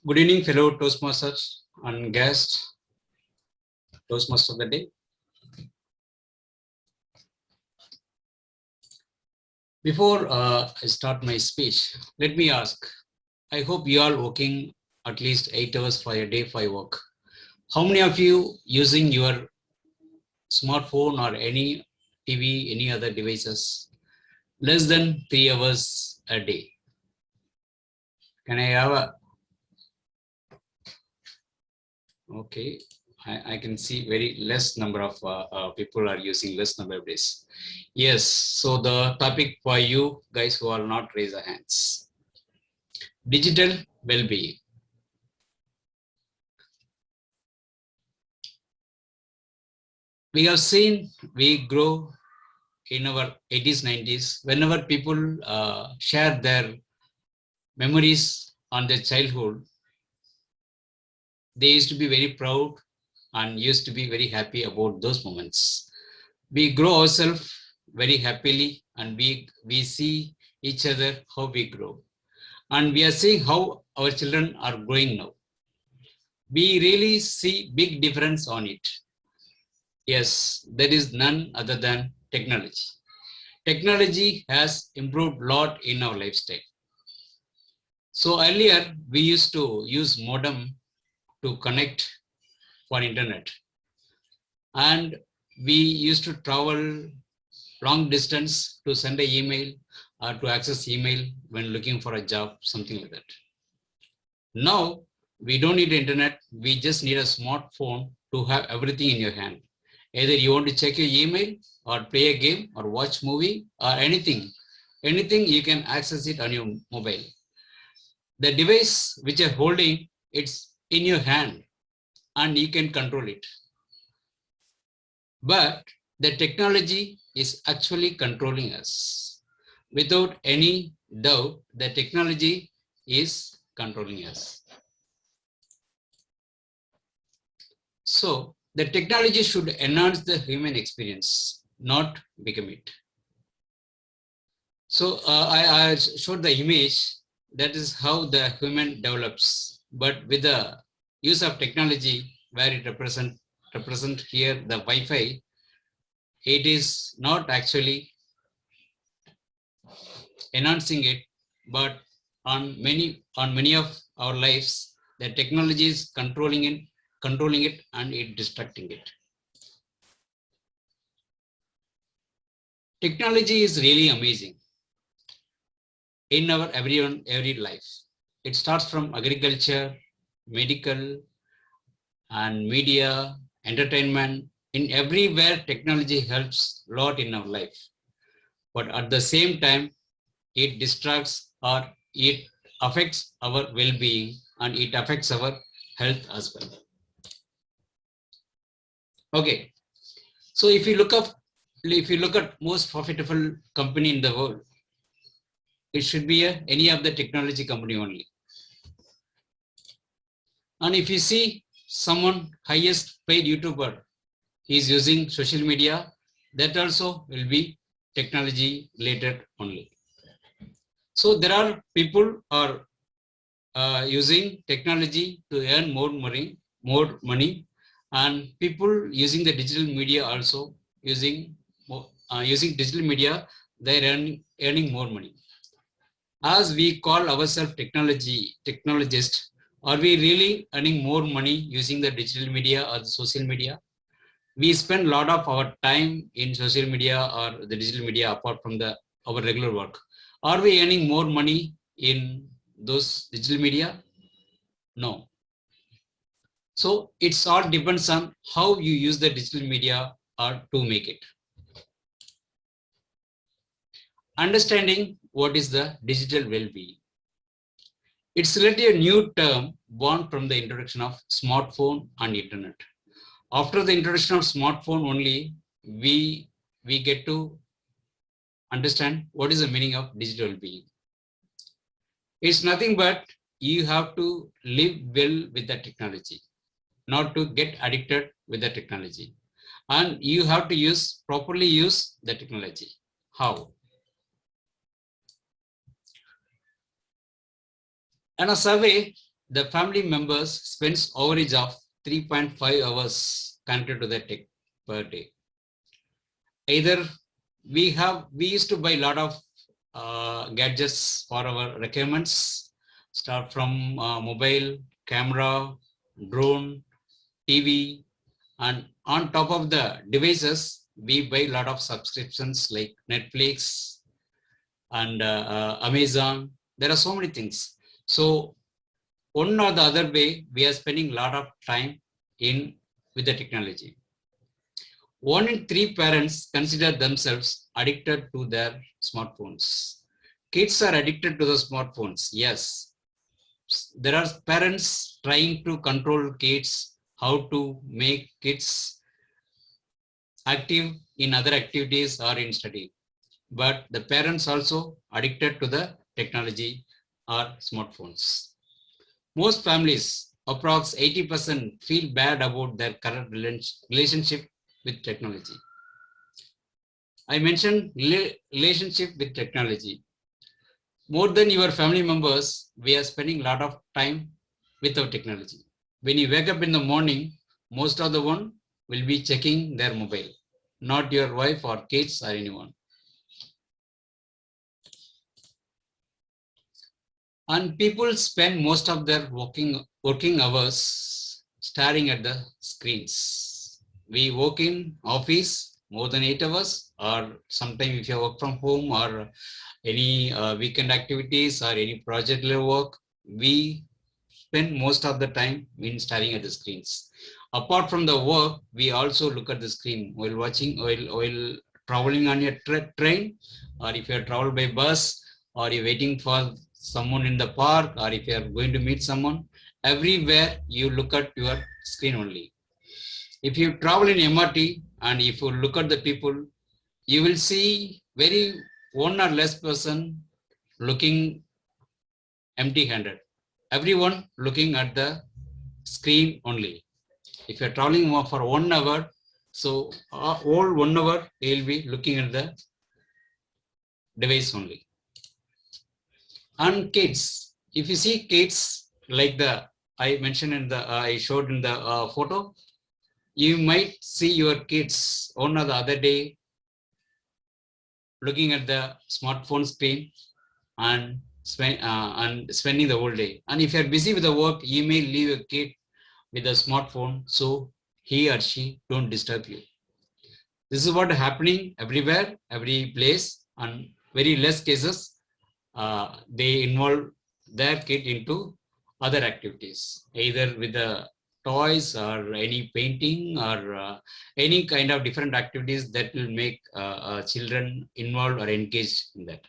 Good evening, fellow Toastmasters and guests, Toastmaster of the day. Before I start my speech, let me ask, I hope you are working at least 8 hours for a day for your work. How many of you using your smartphone or any TV, any other devices, less than 3 hours a day? Can I have a, okay, I can see very less number of people are using less number of days. Yes, so the topic for you guys who are not raise your hands. Digital well-being. We have seen we grow in our 80s, 90s, whenever people share their memories on their childhood, they used to be very proud and used to be very happy about those moments. We grow ourselves very happily and we see each other how we grow. And we are seeing how our children are growing now. We really see big difference on it. Yes, there is none other than technology. Technology has improved a lot in our lifestyle. So earlier we used to use modem to connect for internet, and we used to travel long distance to send an email or to access email when looking for a job, something like that. Now we don't need internet, we just need a smartphone to have everything in your hand. Either you want to check your email or play a game or watch movie or anything you can access it on your mobile. The device which you're holding, it's in your hand and you can control it. But the technology is actually controlling us. Without any doubt, the technology is controlling us. So the technology should enhance the human experience, not become it. So I showed the image. That is how the human develops. But with the use of technology, where it represent here the Wi-Fi, it is not actually enhancing it, but on many of our lives, the technology is controlling it and it distracting it. Technology is really amazing in our every life. It starts from agriculture, medical, and media, entertainment. In everywhere, technology helps a lot in our life. But at the same time, it distracts or it affects our well-being and it affects our health as well. Okay, so if you look at most profitable company in the world, it should be any of the technology company only. And if you see someone highest paid YouTuber, he is using social media, that also will be technology related only. So there are people are using technology to earn more money, and people using the digital media also using digital media, they're earning more money. As we call ourselves technologists, are we really earning more money using the digital media or the social media? We spend a lot of our time in social media or the digital media apart from our regular work. Are we earning more money in those digital media? No. So it's all depends on how you use the digital media or to make it. Understanding what is the digital well-being. It's really a new term born from the introduction of smartphone and internet. After the introduction of smartphone only, we get to understand what is the meaning of digital well-being. It's nothing but you have to live well with the technology, not to get addicted with the technology. And you have to properly use the technology. How? In a survey the family members spends average of 3.5 hours connected to the tech per day. Either we used to buy a lot of gadgets for our requirements, start from mobile, camera, drone, TV, and on top of the devices, we buy a lot of subscriptions like Netflix and Amazon. There are so many things. So one or the other way, we are spending a lot of time in with the technology. 1 in 3 parents consider themselves addicted to their smartphones. Kids are addicted to the smartphones. Yes, there are parents trying to control kids, how to make kids active in other activities or in study. But the parents also addicted to the technology or smartphones. Most families, approx 80%, feel bad about their current relationship with technology. I mentioned relationship with technology. More than your family members, we are spending a lot of time with our technology. When you wake up in the morning, most of the one will be checking their mobile, not your wife or kids or anyone. And people spend most of their working hours staring at the screens. We work in office more than 8 hours, or sometimes if you work from home or any weekend activities or any project level work, we spend most of the time in staring at the screens. Apart from the work, we also look at the screen while watching, while traveling on your train, or if you're traveling by bus, or you're waiting for someone in the park, or if you're going to meet someone, everywhere you look at your screen only. If you travel in MRT and if you look at the people, you will see very one or less person looking empty-handed. Everyone looking at the screen only. If you're traveling for 1 hour, so all 1 hour you'll be looking at the device only. And kids, if you see kids like I mentioned in the I showed in the photo, you might see your kids one or the other day looking at the smartphone screen and spending the whole day. And if you're busy with the work, you may leave a kid with a smartphone so he or she don't disturb you. This is what is happening everywhere, every place, and very less cases they involve their kid into other activities, either with the toys or any painting or any kind of different activities that will make children involved or engaged in that.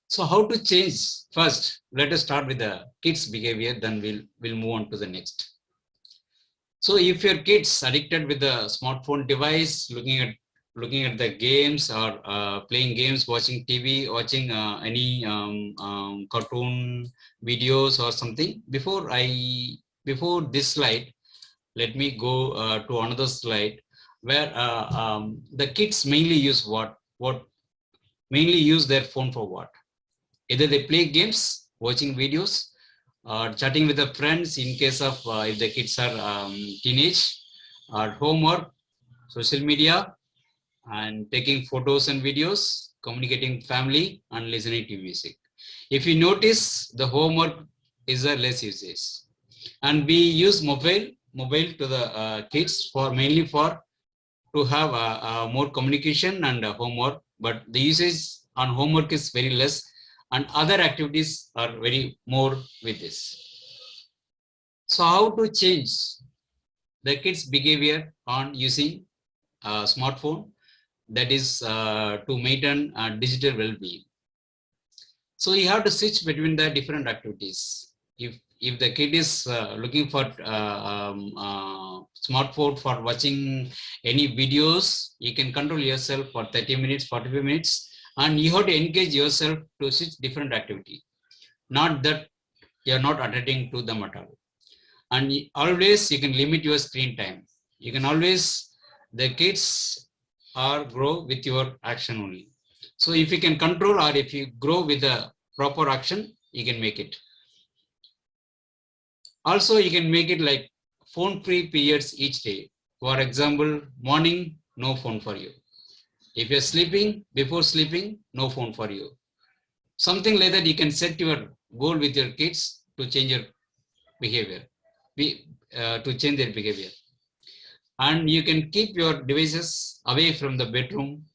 So how to change? First, let us start with the kids' behavior, then we'll move on to the next. So if your kids addicted with the smartphone device, looking at the games or playing games, watching TV, watching any cartoon videos or something, before this slide, let me go to another slide where the kids mainly use mainly use their phone for what? Either they play games, watching videos, or chatting with the friends in case of if the kids are teenage, or homework, social media, and taking photos and videos, communicating with family, and listening to music. If you notice, the homework is a less usage. And we use mobile to the kids for mainly for to have more communication and homework, but the usage on homework is very less, and other activities are very more with this. So how to change the kids' behavior on using a smartphone, that is to maintain digital well-being. So you have to switch between the different activities. If the kid is looking for smartphone for watching any videos, you can control yourself for 30 minutes, 45 minutes, and you have to engage yourself to switch different activity. Not that you are not attending to them at all. And always you can limit your screen time. You can always, the kids are grow with your action only. So if you can control or if you grow with the proper action, you can make it. Also, you can make it like phone-free periods each day. For example, morning, no phone for you. If you're sleeping, before sleeping, no phone for you. Something like that, you can set your goal with your kids to change your behavior, to change their behavior. And you can keep your devices away from the bedroom.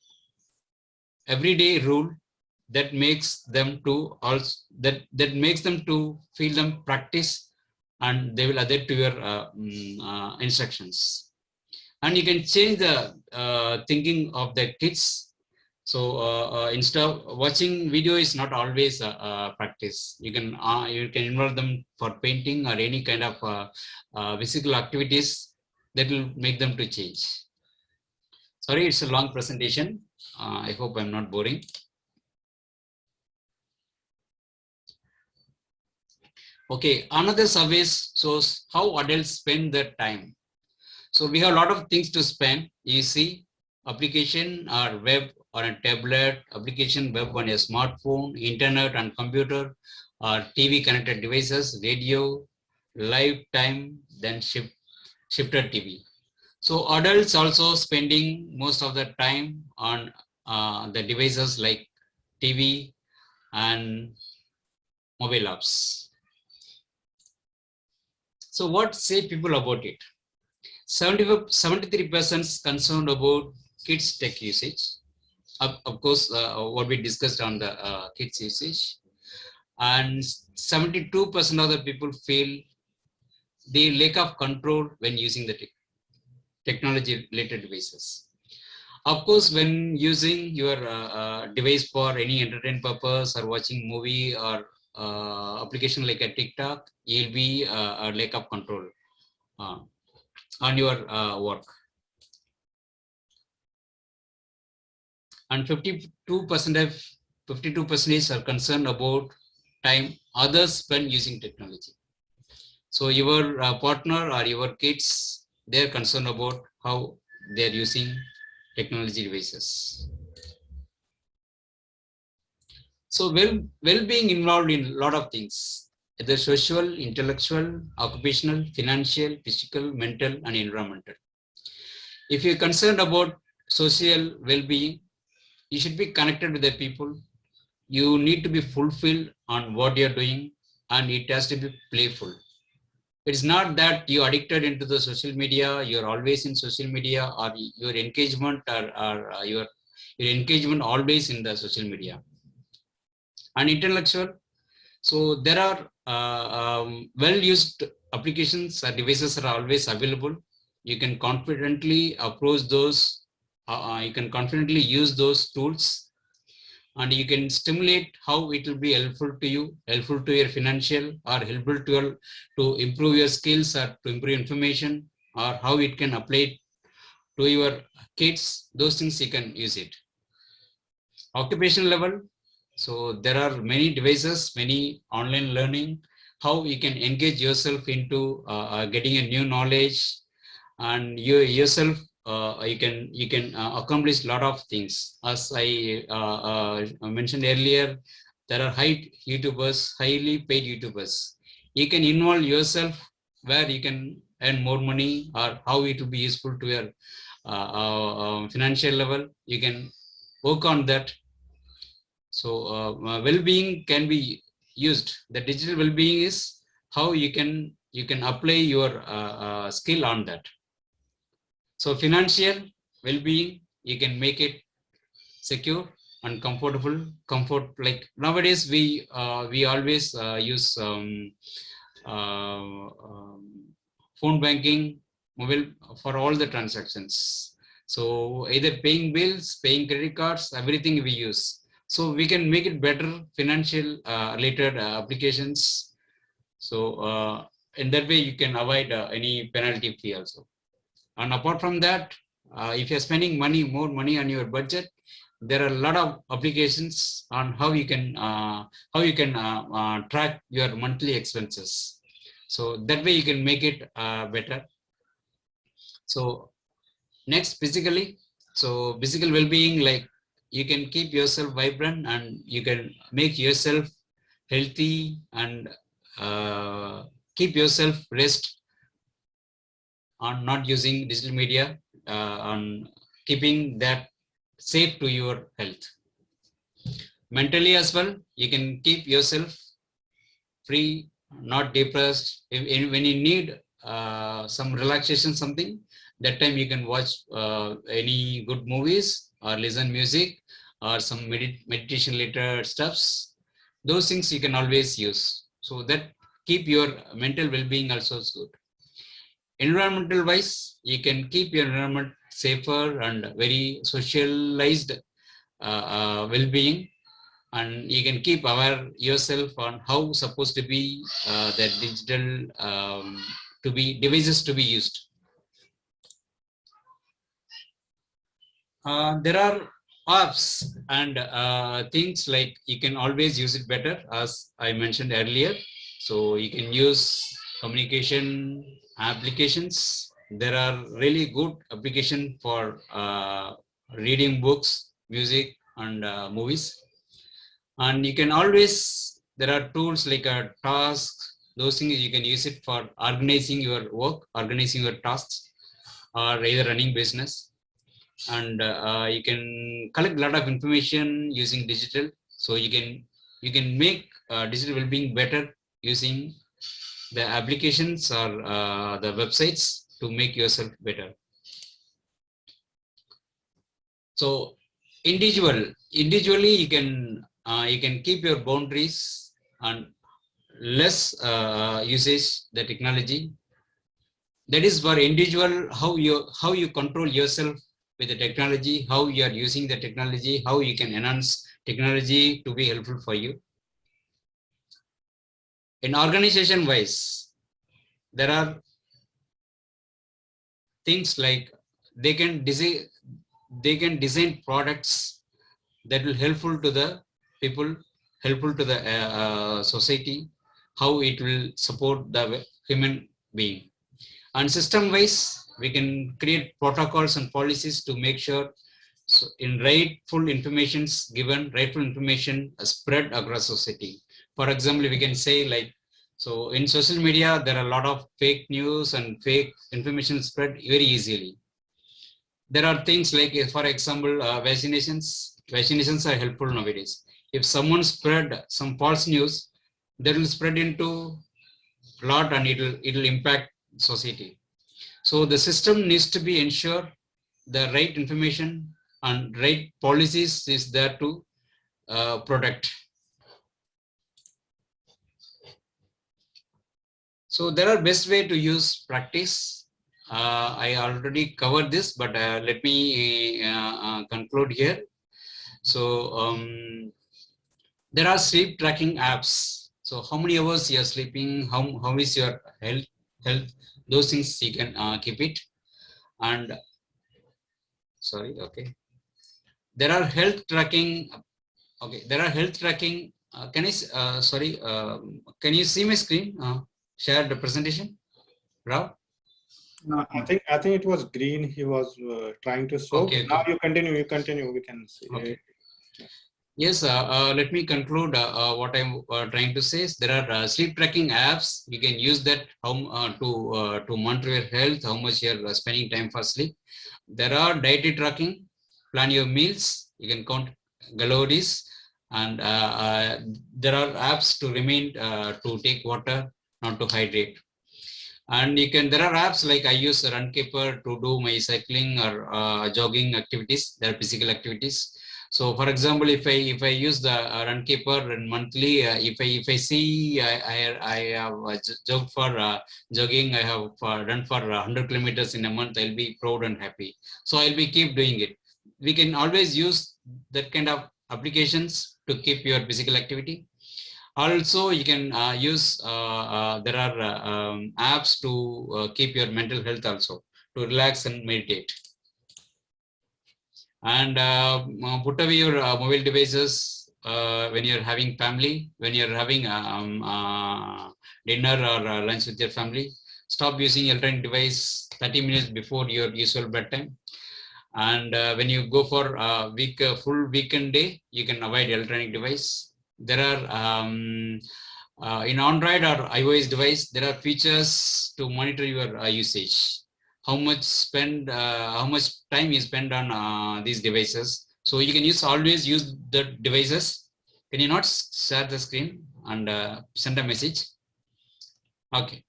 Everyday rule that makes them to also that makes them to feel them practice, and they will adapt to your instructions. And you can change the thinking of the kids. So instead of watching video is not always practice. You can involve them for painting or any kind of physical activities that will make them to change. Sorry, it's a long presentation. I hope I'm not boring. Okay, another survey shows how adults spend their time. So we have a lot of things to spend. You see, application or web on a tablet, application web on a smartphone, internet and computer, or TV connected devices, radio, live time, then shifted TV. So adults also spending most of the time on the devices like TV and mobile apps. So what say people about it? 73% concerned about kids tech usage. Of course, what we discussed on the kids usage. And 72% of the people feel the lack of control when using the technology related devices. Of course, when using your device for any entertainment purpose or watching movie or application like a TikTok, you'll be a lack of control on your work. And 52% are concerned about time others spend using technology. So your partner or your kids, they're concerned about how they're using technology devices. So well-being involved in a lot of things, either social, intellectual, occupational, financial, physical, mental, and environmental. If you're concerned about social well-being, you should be connected with the people. You need to be fulfilled on what you're doing, and it has to be playful. It's not that you're addicted into the social media, you're always in social media, or your engagement or your engagement always in the social media. And intellectual, so there are well-used applications or devices are always available. You can confidently approach those, you can confidently use those tools, and you can stimulate how it will be helpful to you, helpful to your financial, or helpful to improve your skills or to improve information, or how it can apply to your kids. Those things you can use it. Occupational level, so there are many devices, many online learning, how you can engage yourself into getting a new knowledge, and you yourself you can accomplish a lot of things. As I mentioned earlier, there are highly paid YouTubers. You can involve yourself where you can earn more money, or how it will be useful to your financial level. You can work on that. So well-being can be used. The digital well-being is how you can apply your skill on that. So financial well-being, you can make it secure and comfortable. Comfort, like nowadays we always use phone banking, mobile, for all the transactions. So either paying bills, paying credit cards, everything we use. So we can make it better financial related applications. So in that way you can avoid any penalty fee also. And apart from that, if you're spending more money on your budget, there are a lot of applications on how you can track your monthly expenses. So that way you can make it better. So next, physically. So physical well-being, like you can keep yourself vibrant and you can make yourself healthy and keep yourself rest on not using digital media, on keeping that safe to your health. Mentally as well, you can keep yourself free, not depressed. When you need some relaxation, something, that time you can watch any good movies or listen music or some meditation related stuffs. Those things you can always use. So that keep your mental well-being also is good. Environmental wise, you can keep your environment safer and very socialized well-being, and you can keep aware yourself on how supposed to be the digital to be devices to be used. There are apps and things like you can always use it better, as I mentioned earlier. So you can use communication applications. There are really good application for reading books, music, and movies. And you can always, there are tools like a task, those things you can use it for organizing your work, organizing your tasks, or either running business. And you can collect a lot of information using digital. So you can make digital well-being better using the applications or the websites to make yourself better. So individually you can keep your boundaries and less usage the technology. That is for individual, how you control yourself with the technology, how you are using the technology, how you can enhance technology to be helpful for you. In organization wise, there are things like they can design products that will helpful to the people, helpful to the society, how it will support the human being. And system wise, we can create protocols and policies to make sure so in rightful informations given, rightful information spread across society. For example, we can say like, so in social media, there are a lot of fake news and fake information spread very easily. There are things like, for example, vaccinations are helpful nowadays. If someone spread some false news, that will spread into a lot and it'll impact society. So the system needs to be ensure the right information and right policies is there to protect. So there are best way to use practice. I already covered this, but let me conclude here. So there are sleep tracking apps. So how many hours you are sleeping, how is your health, those things you can keep it. And sorry, okay. There are health tracking. Okay, there are health tracking. Can I, sorry, can you see my screen? Share the presentation, Rao? No, I think it was green. He was trying to show. Okay, now okay. you continue. We can see. Okay. Yes, let me conclude what I'm trying to say is there are sleep tracking apps. You can use that to monitor your health, how much you're spending time for sleep. There are dietary tracking, plan your meals, you can count calories, and there are apps to remain to take water, not to hydrate. And there are apps like I use Runkeeper to do my cycling or jogging activities, there are physical activities. So for example, if I use the Runkeeper and monthly, if I see I have jogged for jogging, I have run for 100 kilometers in a month, I'll be proud and happy. So I'll be keep doing it. We can always use that kind of applications to keep your physical activity. Also, you can use, there are apps to keep your mental health also, to relax and meditate. And put away your mobile devices when you're having family, when you're having dinner or lunch with your family. Stop using electronic device 30 minutes before your usual bedtime. And when you go for a full weekend day, you can avoid electronic device. There are In Android or iOS device, there are features to monitor your usage. How much time you spend on these devices. So you can always use the devices. Can you not share the screen and send a message? Okay.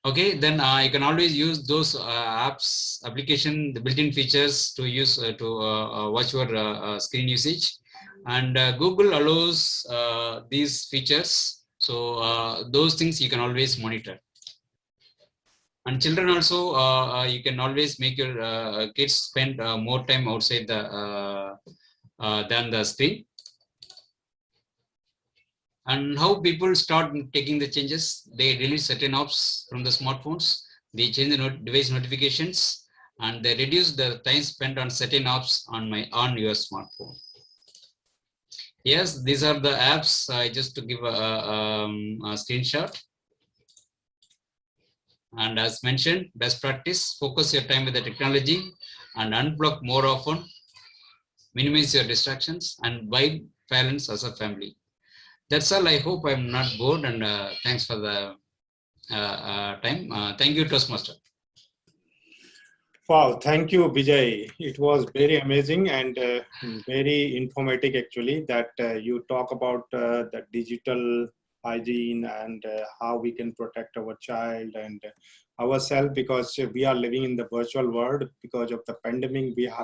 Okay, then you can always use those application, the built-in features to use to watch your screen usage. And Google allows these features. So those things you can always monitor. And children also, you can always make your kids spend more time outside than the screen. And how people start taking the changes, they delete certain apps from the smartphones, they change the device notifications, and they reduce the time spent on certain apps on your smartphone. Yes, these are the apps. I just to give a screenshot. And as mentioned, best practice, focus your time with the technology and unplug more often, minimize your distractions, and build balance as a family. That's all. I hope I'm not bored, and thanks for the time. Thank you, Toastmaster. Wow, thank you, Vijay. It was very amazing and very informative, actually, that you talk about the digital hygiene and how we can protect our child and ourselves, because we are living in the virtual world. Because of the pandemic, we have